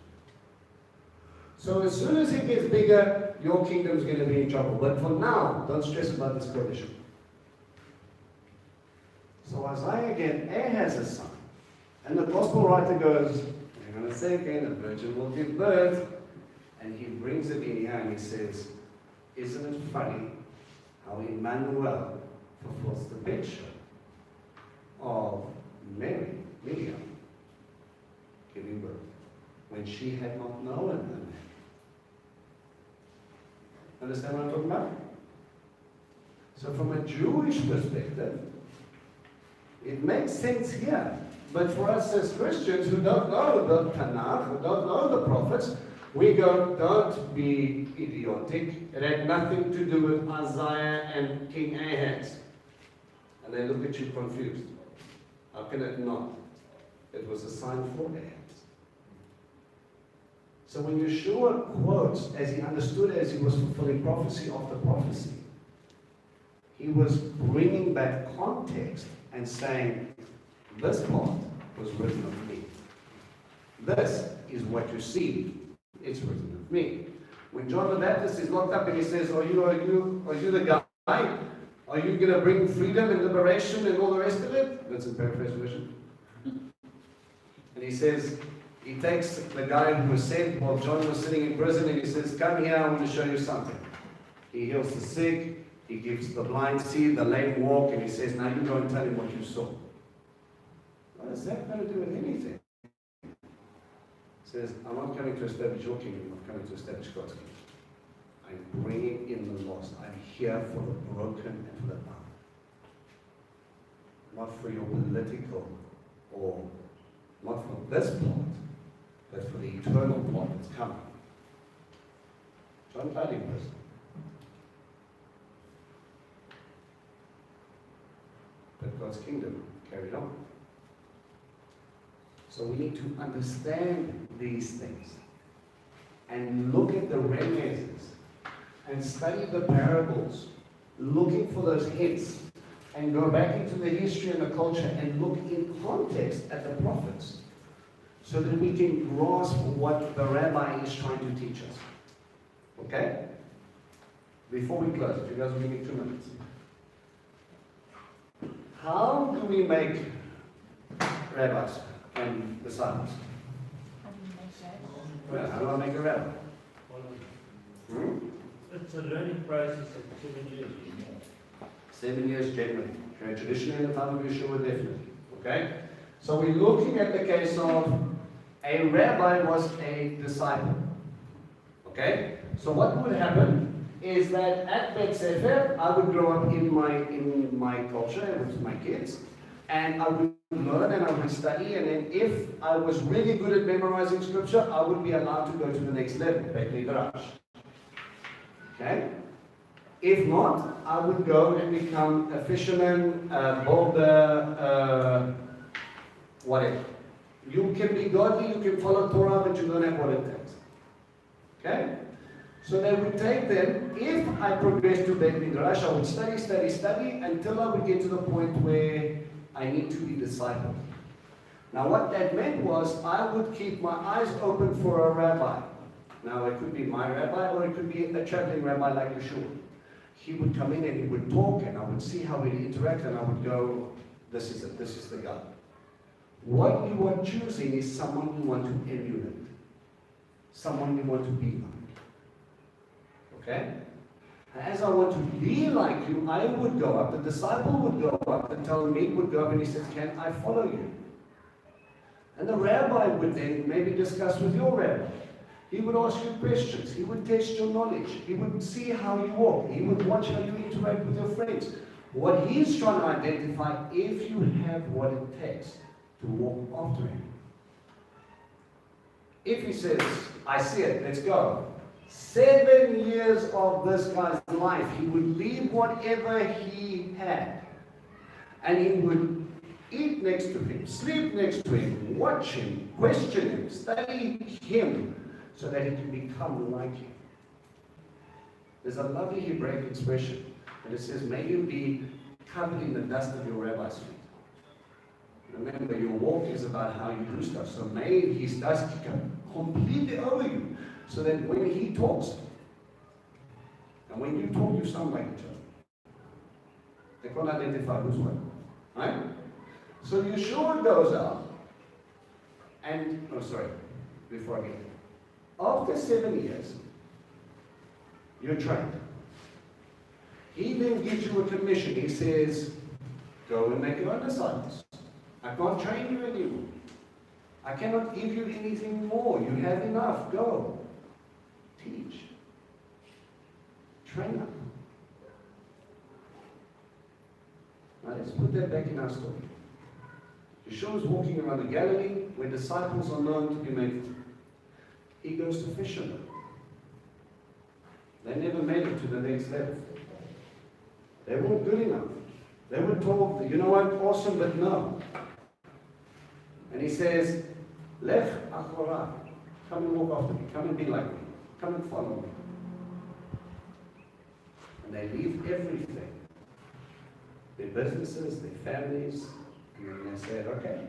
So as soon as he gets bigger, your kingdom's going to be in trouble. But for now, don't stress about this condition. So Isaiah again, Ahaz has a son. And the gospel writer goes, hang on a second, a virgin will give birth. And he brings it in here and he says, isn't it funny how Emmanuel fulfills the picture of Miriam, giving birth, when she had not known a man. Understand what I'm talking about? So from a Jewish perspective, it makes sense here. But for us as Christians who don't know the Tanakh, who don't know the prophets, we go, don't be idiotic. It had nothing to do with Isaiah and King Ahaz. And they look at you confused. How can it not? It was a sign for Ahaz. So when Yeshua quotes, as he understood as he was fulfilling prophecy after prophecy, he was bringing back context and saying, this part was written of me. This is what you see. It's written of me. When John the Baptist is locked up and he says, are you the guy? Are you going to bring freedom and liberation and all the rest of it? That's a paraphrase version. And he says, he takes the guy who was sent while John was sitting in prison and he says, come here, I want to show you something. He heals the sick, he gives the blind see, the lame walk, and he says, now you go and tell him what you saw. What has that got to do with anything? He says, I'm not coming to establish your kingdom, I'm coming to establish God's kingdom. I'm bringing in the lost. I'm here for the broken and for the bound. Not for your political or not for this part, but for the eternal part that's coming. John Fighting person. But God's kingdom carried on. So we need to understand these things and look at the remezes and study the parables, looking for those hints, and go back into the history and the culture and look in context at the prophets so that we can grasp what the rabbi is trying to teach us. Okay? before we close, if you guys will give me 2 minutes. How do we make rabbis and disciples? How do you make that? Well, how do I make a rabbi? Hmm? It's a learning process of 7 years or more. 7 years generally. Okay, traditionally in the time of Yeshua, definitely. Okay? So we're looking at the case of a rabbi was a disciple. Okay? So what would happen is that at Bet Sefer, I would grow up in my culture with my kids, and I would learn and I would study, and then if I was really good at memorizing scripture, I would be allowed to go to the next level, Bet Midrash. Okay? If not, I would go and become a fisherman, a builder, whatever. You can be godly, you can follow Torah, but you don't have what it takes. Okay? So they would take them, if I progressed to Bet Midrash, I would study until I would get to the point where I need to be discipled. Now what that meant was I would keep my eyes open for a rabbi. Now it could be my rabbi or it could be a traveling rabbi like Yeshua. He would come in and he would talk and I would see how he'd interact and I would go, this is it, this is the guy. What you are choosing is someone you want to emulate. Someone you want to be like. Okay? As I want to be like you, I would go up, the disciple would go up, the Talmud would go up and he says, can I follow you? And the rabbi would then maybe discuss with your rabbi. He would ask you questions. He would test your knowledge. He would see how you walk. He would watch how you interact with your friends. What he's trying to identify, if you have what it takes to walk after him. If he says, I see it, let's go. 7 years of this guy's life, he would leave whatever he had. And he would eat next to him, sleep next to him, watch him, question him, study him, so that he can become like him. There's a lovely Hebraic expression, and it says, may you be covered in the dust of your rabbi's feet. Remember, your walk is about how you do stuff, so may his dust come completely over you, so that when he talks, and when you talk, you sound like each other. They can't identify who's what. Right? So Yeshua goes out, and, before I get there. After 7 years, you're trained. He then gives you a commission. He says, go and make your own disciples. I can't train you anymore. I cannot give you anything more. You have enough. Go. Teach. Train up. Now let's put that back in our story. Yeshua is walking around the Galilee where disciples are known to be made. He goes to fishermen. They never made it to the next level. They weren't good enough. They were told, you know what, awesome, but no. And he says, Lech achorah, come and walk after me, come and be like me, come and follow me. And they leave everything, their businesses, their families, and then they said, okay.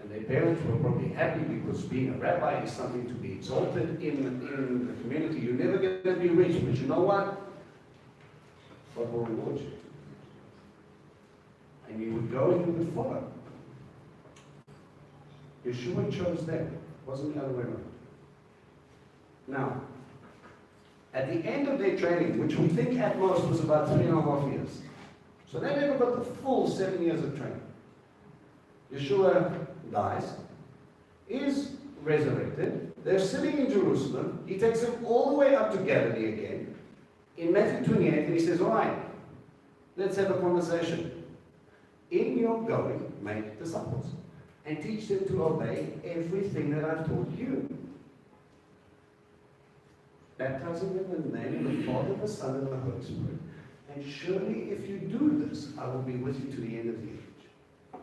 And their parents were probably happy because being a rabbi is something to be exalted in the community. You're never going to be rich, but you know what? God will reward you. And you would go and you would follow. Yeshua chose them. It wasn't the other way around. Now, at the end of their training, which we think at most was about 3.5 years, so they never got the full 7 years of training. Yeshua dies, is resurrected, they're sitting in Jerusalem, he takes them all the way up to Galilee again, in Matthew 28, and he says, all right, let's have a conversation. In your going, make disciples, and teach them to obey everything that I've taught you. Baptizing them in the name of the Father, the Son, and the Holy Spirit. And surely if you do this, I will be with you to the end of the age.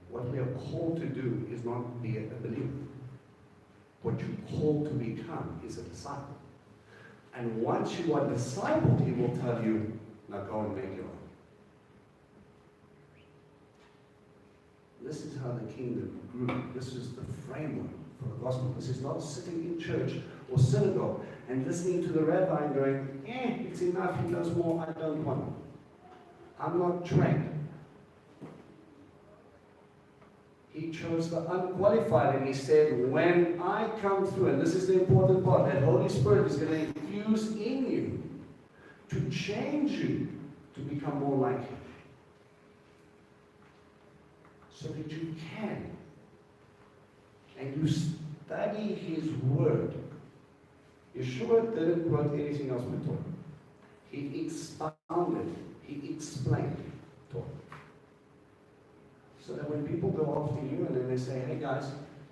What we are called to do is not be a believer. What you're called to become is a disciple. And once you are discipled, he will tell you, now go and make your own. This is how the kingdom grew. This is the framework for the gospel. This is not sitting in church or synagogue and listening to the rabbi and going, it's enough, he knows more, I don't want. I'm not trained. He chose the unqualified, and he said, when I come through, and this is the important part, that Holy Spirit is going to infuse in you to change you to become more like Him. So that you can. And you study His Word. Yeshua didn't quote anything else but Torah. He expounded, He explained Torah. So that when people go after you and then they say, hey guys,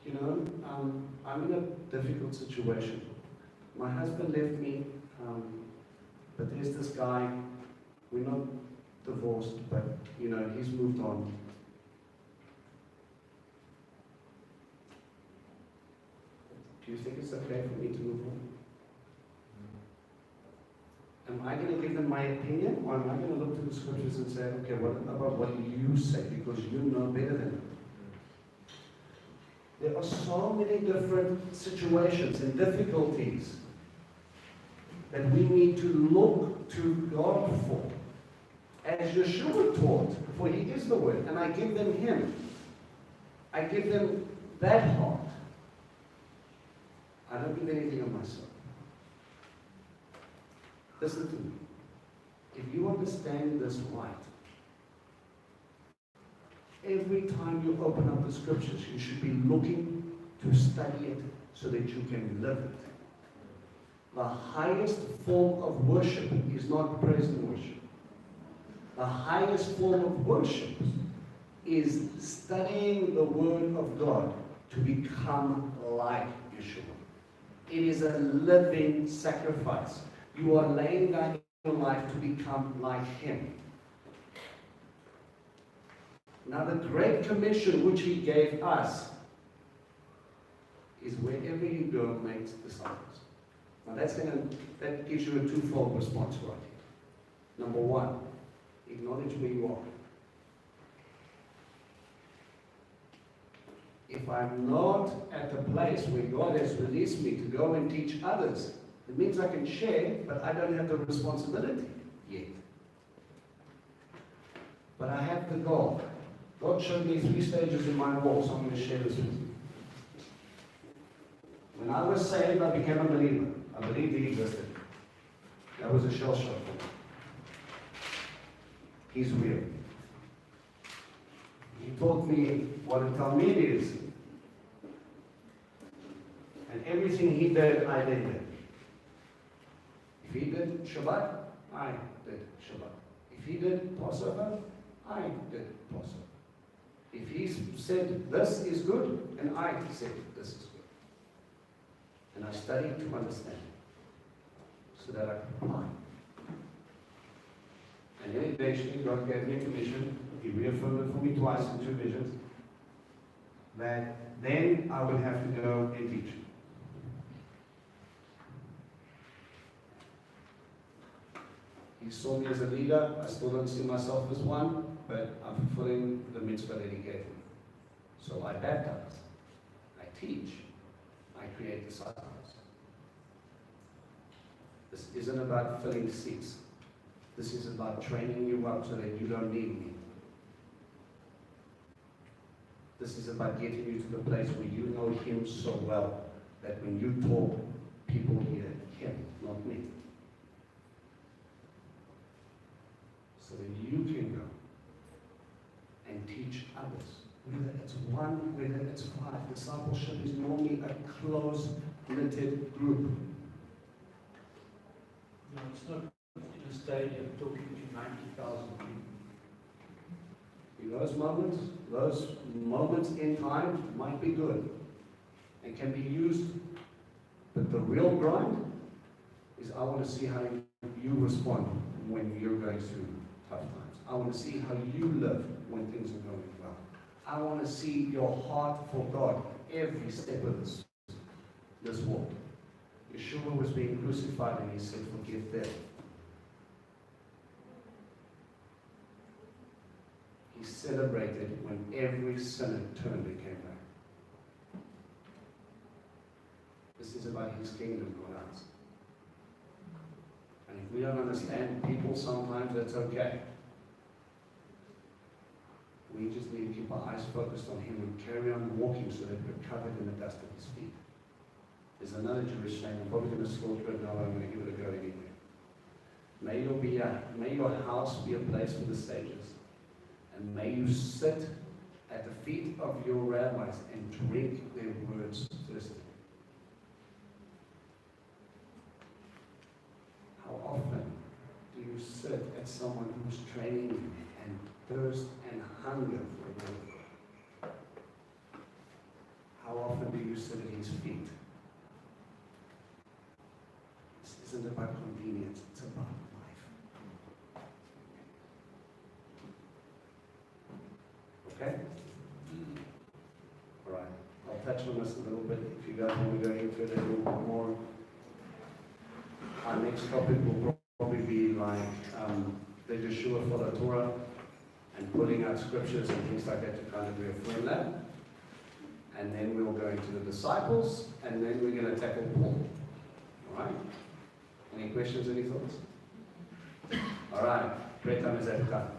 I'm in a difficult situation. My husband left me, but there's this guy, we're not divorced, but he's moved on. Do you think it's okay for me to move on? Am I going to give them my opinion, or am I going to look to the scriptures and say, okay, what about what you say, because you know better than me? There are so many different situations and difficulties that we need to look to God for. As Yeshua taught, for He is the Word, and I give them Him. I give them that heart. I don't give anything of myself. Listen to me. If you understand this right, every time you open up the scriptures, you should be looking to study it so that you can live it. The highest form of worship is not praise and worship. The highest form of worship is studying the Word of God to become like Yeshua. It is a living sacrifice. You are laying down your life to become like Him. Now the Great Commission which He gave us is wherever you go, make disciples. Now that gives you a twofold response right here. Number one, acknowledge where you are. If I'm not at the place where God has released me to go and teach others, it means I can share, but I don't have the responsibility yet. But I have the goal. God showed me 3 stages in my walk, so I'm going to share this with you. When I was saved, I became a believer. I believed He existed. That was a shell shock for me. He's real. He taught me what a Talmud is. And everything He did, I did. If He did Shabbat, I did Shabbat. If He did Passover, I did Passover. If He said this is good, and I said this is good. And I studied to understand so that I could apply. And then eventually God gave me a commission. He reaffirmed it for me twice in 2 visions, that then I would have to go and teach. He saw me as a leader. I still don't see myself as one, but I'm fulfilling the mitzvah that He gave me. So I baptize, I teach, I create disciples. This isn't about filling seats. This is about training you up so that you don't need me. This is about getting you to the place where you know Him so well that when you talk, people hear Him, not me. So that you can go and teach others. Whether it's 1, whether it's 5. Discipleship is normally a close-knitted group. No, it's not in a stadium talking to 90,000 people. Those moments in time might be good and can be used, but the real grind is I want to see how you respond when you're going through tough times. I want to see how you live when things are going well. I want to see your heart for God every step of this walk. Yeshua was being crucified and He said, forgive them. He celebrated when every sinner turned and came back. about his kingdom, not ours. And if we don't understand people sometimes, that's okay. We just need to keep our eyes focused on him and carry on walking so that we're covered in the dust of his feet. There's another Jewish saying, I'm probably going to slaughter it now, but I'm going to give it a go anyway. May your house be a place for the sages, and may you sit at the feet of your rabbis and drink their words thirsty. How often do you sit at someone who's training you and thirst and hunger for the word? How often do you sit at his feet? This isn't about convenience, it's about life. Okay? All right. I'll touch on this a little bit if you guys want to go into it a little bit more. Our next topic will probably be like the Yeshua for the Torah and pulling out scriptures and things like that to kind of reaffirm that. And then we'll go into the disciples, and then we're going to tackle Paul. All right? Any questions, any thoughts? All right. Great time is at the time.